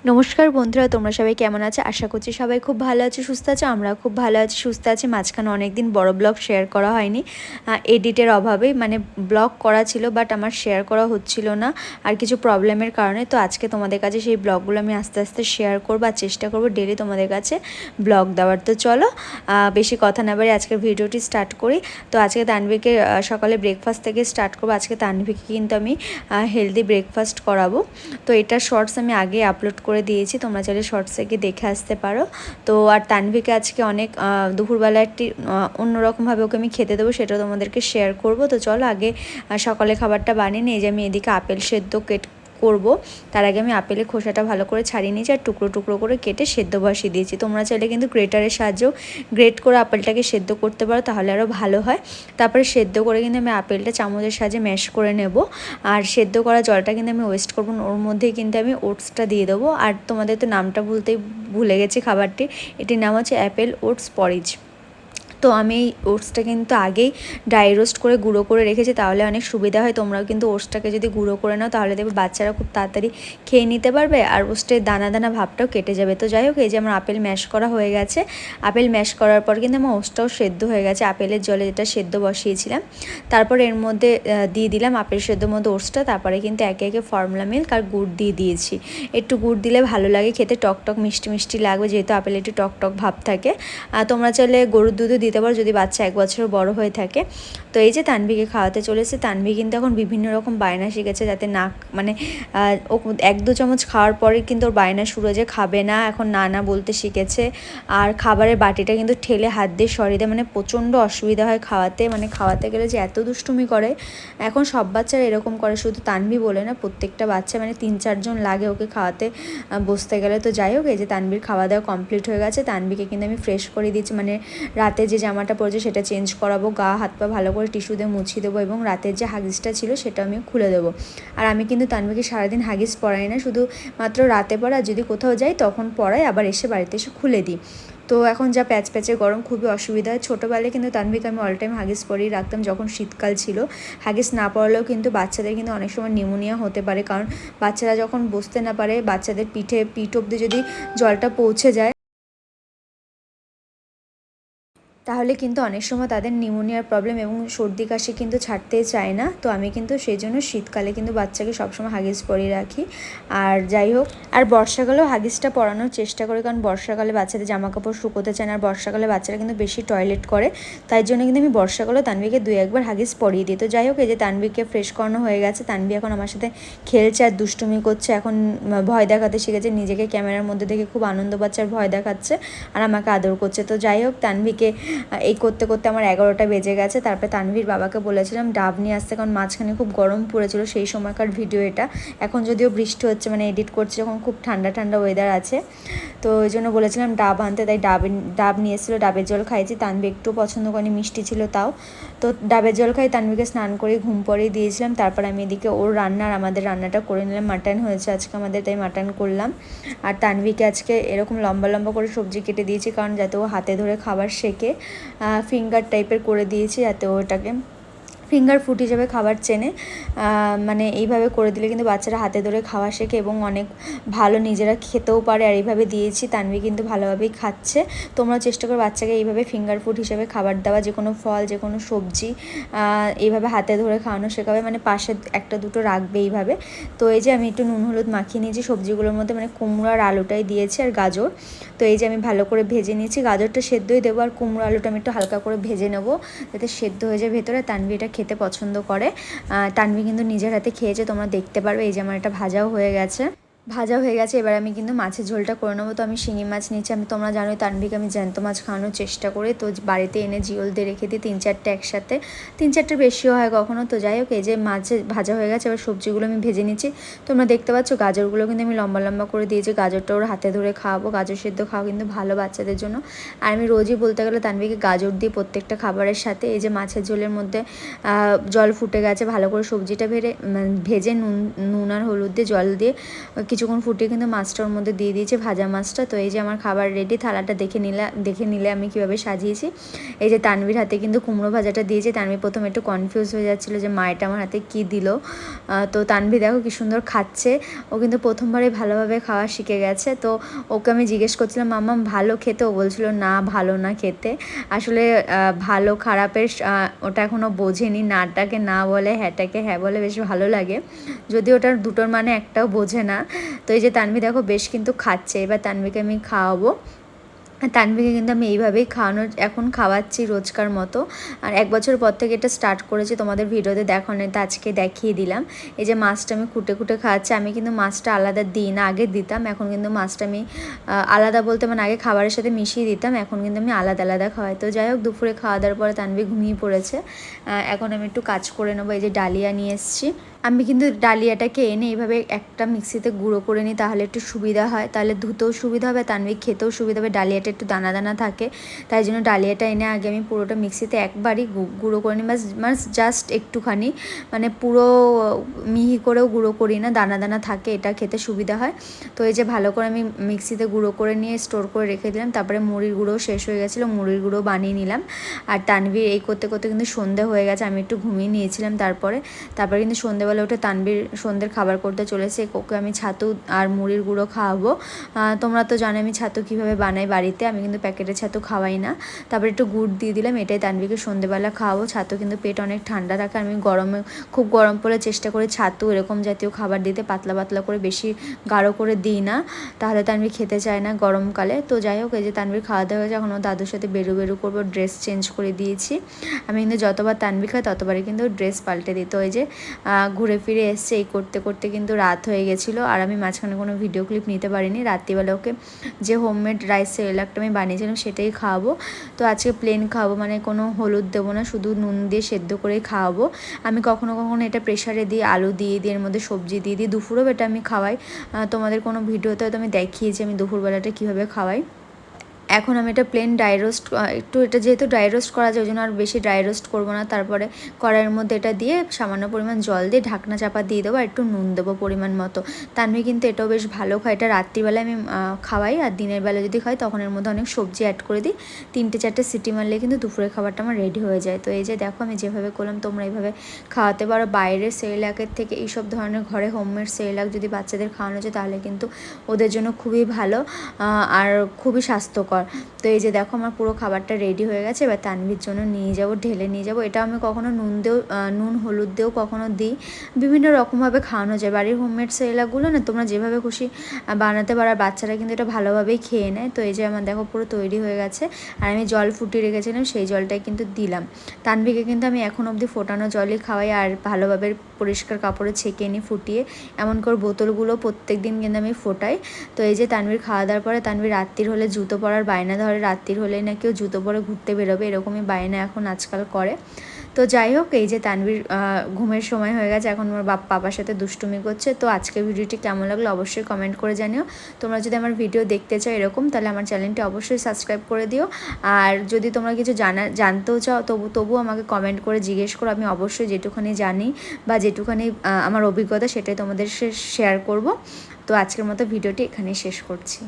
নমস্কার বন্ধুরা, তোমরা সবাই কেমন আছো? আশা করছি সবাই খুব ভালো আছো, সুস্থ আছো। আমরা খুব ভালো আছি, সুস্থ আছি। মাঝখানে অনেক দিন বড় ব্লগ শেয়ার করা হয়নি, এডিটের অভাবে। মানে ব্লগ করা ছিল বাট আমার শেয়ার করা হচ্ছিল না আর কিছু প্রবলেমের কারণে। তো আজকে তোমাদের কাছে সেই ব্লগগুলো আমি আস্তে আস্তে শেয়ার করবো আর চেষ্টা করবো ডেলি তোমাদের কাছে ব্লগ দেওয়ার। তো চলো বেশি কথা না বাড়ি আজকের ভিডিওটি স্টার্ট করি। তো আজকে তানভীকে সকালে ব্রেকফাস্ট থেকে স্টার্ট করবো। আজকে তানভীকে কিন্তু আমি হেলদি ব্রেকফাস্ট করাবো। তো এটা শর্টস আমি আগে আপলোড করে দিয়েছি, তোমরা চাইলে শর্টসে গিয়ে দেখে আসতে পারো। তো আর তানভীকে আজকে অনেক দুপুরবেলা একটি অন্যরকমভাবে ওকে আমি খেতে দেবো, সেটাও তোমাদেরকে শেয়ার করব। তো চলো আগে সকালে খাবারটা বানিয়ে নিই। যে আমি এদিকে আপেল সেদ্ধ করব, তার আগে আমি আপেলের খোসাটা ভালো করে ছাড়িয়ে নিয়েছি আর টুকরো টুকরো করে কেটে সেদ্ধ বসিয়ে দিয়েছি। তোমরা চাইলে কিন্তু গ্রেটারের সাহায্যেও গ্রেট করে আপেলটাকে সেদ্ধ করতে পারো, তাহলে আরও ভালো হয়। তারপরে সেদ্ধ করে কিন্তু আমি আপেলটা চামচের সাহায্যে ম্যাশ করে নেব। আর সেদ্ধ করা জলটা কিন্তু আমি ওয়েস্ট করবো না, ওর মধ্যেই কিন্তু আমি ওটসটা দিয়ে দেবো। আর তোমাদের তো নামটা ভুলে গেছি খাবারটি, এটির নাম হচ্ছে অ্যাপেল ওটস পরিজ। তো আমি এই ওটসটা কিন্তু আগেই ড্রাই রোস্ট করে গুঁড়ো করে রেখেছি, তাহলে অনেক সুবিধা হয়। তোমরাও কিন্তু ওটসটাকে যদি গুঁড়ো করে নাও তাহলে দেখবে বাচ্চারা খুব তাড়াতাড়ি খেয়ে নিতে পারবে আর ওটসের দানা দানা ভাবটাও কেটে যাবে। তো যাই হোক, এই যে আমার আপেল ম্যাশ করা হয়ে গেছে। আপেল ম্যাশ করার পর কিন্তু আমার ওটসটাও সেদ্ধ হয়ে গেছে আপেলের জলে যেটা সেদ্ধ বসিয়েছিলাম। তারপর এর মধ্যে দিয়ে দিলাম আপেল সেদ্ধর মধ্যে ওটসটা। তারপরে কিন্তু একে একে ফর্মুলা মিল্ক আর গুড় দিয়ে দিয়েছি। একটু গুড় দিলে ভালো লাগে খেতে, টক মিষ্টি মিষ্টি লাগবে, যেহেতু আপেলে একটু টক ভাব থাকে। তোমরা চাইলে গরুর দুধও দিতে পারো যদি বাচ্চা 1 বছর বড় হয়ে থাকে। তো এই যে তানভীকে খাওয়াতে চলেছে। তানভী কিন্তু এখন বিভিন্ন রকম বায়না শিখেছে, যাতে মানে ও 1-2 চামচ খাওয়ার পরে কিন্তু ওর বায়না শুরু হয়ে যায়, খাবে না। এখন না না বলতে শিখেছে। আর খাবারের বাটিটা কিন্তু ঠেলে হাত দিয়ে সরিয়ে দেয়, মানে প্রচণ্ড অসুবিধা হয় খাওয়াতে। মানে খাওয়াতে গেলে যে এত দুষ্টুমি করে। এখন সব বাচ্চারা এরকম করে, শুধু তানভী বলে না, প্রত্যেকটা বাচ্চা, মানে 3-4 জন লাগে ওকে খাওয়াতে বসতে গেলে। তো যাই হোক, এই যে তানভীর খাওয়া দাওয়া কমপ্লিট হয়ে গেছে। তানভীকে কিন্তু আমি ফ্রেশ করে দিচ্ছি, মানে রাতে যে জামাটা পরেছে সেটা চেঞ্জ করাবো, গা হাত পা ভালো করে টিস্যু দিয়ে মুছিয়ে দেবো এবং রাতের যে হাগিসটা ছিল সেটা আমি খুলে দেবো। আর আমি কিন্তু তানভীকে সারাদিন হাগিস পরাই না, শুধু মাত্র রাতে পরা, আর যদি কোথাও যাই তখন পরাই, আবার এসে বাড়িতে এসে খুলে দিই। তো এখন যা প্যাচে গরম, খুবই অসুবিধা হয়। ছোটোবেলায় কিন্তু তানভীকে আমি অল টাইম হাগিস পরিয়ে রাখতাম যখন শীতকাল ছিল। হাগিস না পরালেও কিন্তু বাচ্চাদের কিন্তু অনেক সময় নিউমোনিয়া হতে পারে, কারণ বাচ্চারা যখন বসতে না পারে, বাচ্চাদের পিঠ অবধি যদি জলটা পৌঁছে যায় তাহলে কিন্তু অনেক সময় তাদের নিউমোনিয়ার প্রবলেম এবং সর্দি কাশি কিন্তু ছাড়তেই চায় না। তো আমি কিন্তু সেই জন্য শীতকালে কিন্তু বাচ্চাকে সবসময় হাগিস পরিয়ে রাখি। আর যাই হোক, আর বর্ষাকালেও হাগিসটা পরানোর চেষ্টা করি, কারণ বর্ষাকালে বাচ্চাদের জামা কাপড় শুকোতে চায় না। আর বর্ষাকালে বাচ্চারা কিন্তু বেশি টয়লেট করে, তাই জন্য কিন্তু আমি বর্ষাকালেও তানভীকে 2-1 বার হাগিস পরিয়ে দিই। তো যাই হোক, এই যে তানভীকে ফ্রেশ করানো হয়ে গেছে। তানভী এখন আমার সাথে খেলছে আর দুষ্টুমি করছে। এখন ভয় দেখাতে শিখেছে, নিজেকে ক্যামেরার মধ্যে দেখে খুব আনন্দ পাচ্ছে আর ভয় দেখাচ্ছে আর আমাকে আদর করছে। তো যাই হোক, তানভীকে এই করতে করতে আমার 11টা বেজে গেছে। তারপরে তানভীর বাবাকে বলেছিলাম ডাব নিয়ে আসতে, কারণ মাঝখানে খুব গরম পড়েছিল সেই সময়কার ভিডিও এটা। এখন যদিও বৃষ্টি হচ্ছে, মানে এডিট করছে যখন খুব ঠান্ডা ঠান্ডা ওয়েদার আছে, তো ওই জন্য বলেছিলাম ডাব আনতে, তাই ডাব নিয়ে এসেছিলো। ডাবের জল খাইছি, তানভী একটু পছন্দ করেনি, মিষ্টি ছিল তাও। তো ডাবের জল খাই, তানভীকে স্নান করে ঘুম পড়িয়ে দিয়েছিলাম। তারপর আমি এদিকে ওর রান্না আর আমাদের রান্নাটা করে নিলাম। মাটন হয়েছে আজকে আমাদের, তাই মাটন করলাম। আর তানভীকে আজকে এরকম লম্বা লম্বা করে সবজি কেটে দিয়েছি, কারণ যাতে ও হাতে ধরে খাবার শেখে। ফিঙ্গার টাইপের করে দিয়েছি যাতে ওটাকে ফিঙ্গার ফুড হিসেবে খাবার চেনে। মানে এইভাবে করে দিলে কিন্তু বাচ্চারা হাতে ধরে খাওয়া শেখে এবং অনেক ভালো নিজেরা খেতেও পারে। আর এইভাবে দিয়েছি, তানভী কিন্তু ভালোভাবেই খাচ্ছে। তোমরাও চেষ্টা করো বাচ্চাকে এইভাবে ফিঙ্গার ফুড হিসেবে খাবার দেওয়া, যে কোনো ফল, যে কোনো সবজি এইভাবে হাতে ধরে খাওয়ানো শেখাবে, মানে পাশে 1-2টো রাখবে এইভাবে। তো এই যে আমি একটু নুন হলুদ মাখিয়ে নিয়েছি সবজিগুলোর মধ্যে, মানে কুমড়ো আর আলুটাই দিয়েছি আর গাজর। তো এই যে আমি ভালো করে ভেজে নিয়েছি, গাজরটা সেদ্ধই দেবো আর কুমড়ো আলুটা আমি একটু হালকা করে ভেজে নেবো যাতে সেদ্ধ হয়ে যায় ভেতরে। তানভী এটা খেতে পছন্দ করে। তানভী কিন্তু নিজের হাতে খেয়েছে, তোমরা দেখতে পারবে। এই যে আমার এটা ভাজাও হয়ে গেছে। এবার আমি কিন্তু মাছের ঝোলটা করে নেবো। তো আমি শিঙি মাছ নিচ্ছি। তোমরা জানোই তানভীকে আমি জ্যান্ত মাছ খাওয়ানোর চেষ্টা করি, তো বাড়িতে এনে জিওল দিয়ে রেখে দিই 3-4টে একসাথে, 3-4টের বেশিও হয় কখনো। তো যাই হোক, এই যে মাছে ভাজা হয়ে গেছে, এবার সবজিগুলো আমি ভেজে নিচ্ছি। তোমরা দেখতে পাচ্ছ গাজরগুলো কিন্তু আমি লম্বা লম্বা করে দিয়েছি, গাজরটা ওর হাতে ধরে খাওয়াবো। গাজর সেদ্ধ খাওয়া কিন্তু ভালো বাচ্চাদের জন্য। আর আমি রোজই বলতে গেলে তানভীকে গাজর দিই প্রত্যেকটা খাবারের সাথে। এই যে মাছের ঝোলের মধ্যে জল ফুটে গেছে, ভালো করে সবজিটা ভেজে নুন আর হলুদ দিয়ে জল দিয়ে কিছুক্ষণ ফুটিয়ে কিন্তু মাছটা ওর মধ্যে দিয়ে দিয়েছি, ভাজা মাছটা। তো এই যে আমার খাবার রেডি, থালাটা দেখে নিলে আমি কীভাবে সাজিয়েছি। এই যে তানভীর হাতে কিন্তু কুমড়ো ভাজাটা দিয়েছে। তানভীর প্রথমে একটু কনফিউজ হয়ে যাচ্ছিলো যে মা এটা আমার হাতে কী দিল। তো তানভীর দেখো কী সুন্দর খাচ্ছে, ও কিন্তু প্রথমবারে ভালোভাবে খাওয়া শিখে গেছে। তো ওকে আমি জিজ্ঞেস করছিলাম মাম্মা ভালো খেতে, ও বলছিল না ভালো না খেতে। আসলে ভালো খারাপের ওটা এখনও বোঝেনি, নাটাকে না বলে হ্যাঁটাকে হ্যাঁ বলে বেশ ভালো লাগে, যদি ওটার দুটোর মানে একটাও বোঝে না। তো এই যে তানভীর দেখো বেশ কিন্তু খাচ্ছে। এবার তানভীরকে আমি খাওয়াবো। তানভীরকে কিন্তু আমি এইভাবেই এখন খাওয়াচ্ছি রোজকার মতো। আর 1 বছর পর থেকে এটা স্টার্ট করেছি, তোমাদের ভিডিওতে দেখানো, তো আজকে দেখিয়ে দিলাম। এই যে মাছটা আমি কুটে খাওয়াচ্ছি। আমি কিন্তু মাছটা আলাদা দিই না, আগে দিতাম, এখন কিন্তু মাছটা আমি আলাদা বলতে মানে আগে খাবারের সাথে মিশিয়ে দিতাম, এখন কিন্তু আমি আলাদা খাওয়াই। তো যাই হোক, দুপুরে খাওয়া দাওয়ার পরে তানভীর ঘুমিয়ে পড়েছে। এখন আমি একটু কাজ করে নেবো। এই যে ডালিয়া নিয়ে এসেছি, আমি কিন্তু ডালিয়াটাকে এনে এইভাবে একটা মিক্সিতে গুঁড়ো করে নিই, তাহলে একটু সুবিধা হয়, তাহলে ধুতেও সুবিধা হবে, তানভীর খেতেও সুবিধা হবে। ডালিয়াটা একটু দানা থাকে, তাই জন্য ডালিয়াটা এনে আগে আমি পুরোটা মিক্সিতে একবারই গুঁড়ো করে নিই, বাস জাস্ট একটুখানি, মানে পুরো মিহি করেও গুঁড়ো করি না, দানা থাকে, এটা খেতে সুবিধা হয়। তো এই যে ভালো করে আমি মিক্সিতে গুঁড়ো করে নিয়ে স্টোর করে রেখে দিলাম। তারপরে মুড়ির গুঁড়ো শেষ হয়ে গেছিলো, মুড়ির গুঁড়ো বানিয়ে নিলাম। আর তানভীর এই করতে কিন্তু সন্ধে হয়ে গেছে, আমি একটু ঘুমিয়ে নিয়েছিলাম। তারপরে কিন্তু সন্ধেবেলা উঠে তানভীর সন্ধ্যের খাবার করতে চলেছে। ওকে আমি ছাতু আর মুড়ির গুঁড়ো খাওয়াবো। তোমরা তো জানো আমি ছাতু কীভাবে বানাই বাড়িতে, আমি কিন্তু প্যাকেটের ছাতু খাওয়াই না। তারপরে একটু গুড় দিয়ে দিলাম, এটাই তানভীরকে সন্ধেবেলা খাওয়াবো। ছাতু কিন্তু পেট অনেক ঠান্ডা থাকে, আমি খুব গরম পড়লে চেষ্টা করি ছাতু এরকম জাতীয় খাবার দিতে, পাতলা করে, বেশি গাঢ় করে দিই না, তাহলে তানভীর খেতে চায় না গরমকালে। তো যাই হোক, এই যে তানভীর খাওয়া দাওয়া হয়েছে, এখন ও দাদুর সাথে বেরু করবো, ড্রেস চেঞ্জ করে দিয়েছি। আমি কিন্তু যতবার তানভীর খাই ততবারই কিন্তু ড্রেস পাল্টে দিই। তো এই যে ঘুরে ফিরে এসছে, এই করতে কিন্তু রাত হয়ে গেছিলো। আর আমি মাঝখানে কোনো ভিডিও ক্লিপ নিতে পারিনি। রাত্রিবেলা ওকে যে হোমমেড রাইস সেরেলাকটা আমি বানিয়েছিলাম সেটাই খাওয়াবো। তো আজকে প্লেন খাওয়াবো, মানে কোনো হলুদ দেবো না, শুধু নুন দিয়ে সেদ্ধ করেই খাওয়াবো। আমি কখনো এটা প্রেশারে দিই, আলু দিয়ে এর মধ্যে সবজি দিয়ে দিই। দুপুরেও এটা আমি খাওয়াই, তোমাদের কোনো ভিডিওতে হয়তো আমি দেখিয়েছি আমি দুপুরবেলাটা কীভাবে খাওয়াই। এখন আমি এটা প্লেন ড্রাই রোস্ট, একটু এটা যেহেতু ড্রাই রোস্ট করা যায় ওই জন্য আর বেশি ড্রাই রোস্ট করবো না। তারপরে কড়াইয়ের মধ্যে এটা দিয়ে সামান্য পরিমাণ জল দিয়ে ঢাকনা চাপা দিয়ে দেবো, আর একটু নুন দেবো পরিমাণ মতো। তানভীর কিন্তু এটাও বেশ ভালো খায়। এটা রাত্রিবেলায় আমি খাওয়াই, আর দিনের বেলা যদি খাই তখন এর মধ্যে অনেক সবজি অ্যাড করে দিই। 3-4টে সিটি মারলে কিন্তু দুপুরের খাবারটা আমার রেডি হয়ে যায়। তো এই যে দেখো আমি যেভাবে করলাম তোমরা এইভাবে খাওয়াতে পারো। বাইরের সেরেলাকের থেকে এইসব ধরনের ঘরে হোমমেড সেরেলাক যদি বাচ্চাদের খাওয়ানো যায় তাহলে কিন্তু ওদের জন্য খুবই ভালো আর খুবই স্বাস্থ্যকর। তো এই যে দেখো আমার পুরো খাবারটা রেডি হয়ে গেছে। এবার তানভীর জন্য ঢেলে নিয়ে যাবো। এটা আমি কখনো নুন হলুদ দিয়েও কখনো দিই, বিভিন্ন রকমভাবে খাওয়ানো যায়। বাড়ির হোমমেড সেরেলাকগুলো না তোমরা যেভাবে খুশি বানাতে পারো, আর বাচ্চারা কিন্তু এটা ভালোভাবেই খেয়ে নেয়। তো এই যে আমার দেখো পুরো তৈরি হয়ে গেছে, আর আমি জল ফুটিয়ে রেখেছিলাম সেই জলটাই কিন্তু দিলাম। তানভীরকে কিন্তু আমি এখন অবধি ফোটানো জলই খাওয়াই, আর ভালোভাবে পরিষ্কার কাপড়ে ছেঁকে নিই ফুটিয়ে। এমন করে বোতলগুলো প্রত্যেক দিন কিন্তু আমি ফোটাই। তো এই যে তানভীর খাওয়া দাওয়ার পরে তানভীর রাত্রির হলে জুতো পরার বায়না ধরে, রাত্রির হলে না কেউ জুতো পরে ঘুরতে বেরোবে, এরকমই বায়না এখন আজকাল করে। তো যাই হোক, এই যে তানভীর ঘুমের সময় হয়ে গেছে, এখন আমার পাপার সাথে দুষ্টুমি করছে। তো আজকের ভিডিওটি কেমন লাগলো অবশ্যই কমেন্ট করে জানিও। তোমরা যদি আমার ভিডিও দেখতে চাও এরকম, তাহলে আমার চ্যানেলটি অবশ্যই সাবস্ক্রাইব করে দিও। আর যদি তোমরা কিছু জানতেও চাও তবু আমাকে কমেন্ট করে জিজ্ঞেস করো, আমি অবশ্যই যেটুখানি জানি বা যেটুখানি আমার অভিজ্ঞতা সেটাই তোমাদের শেয়ার করব। তো আজকের মতো ভিডিওটি এখানেই শেষ করছি।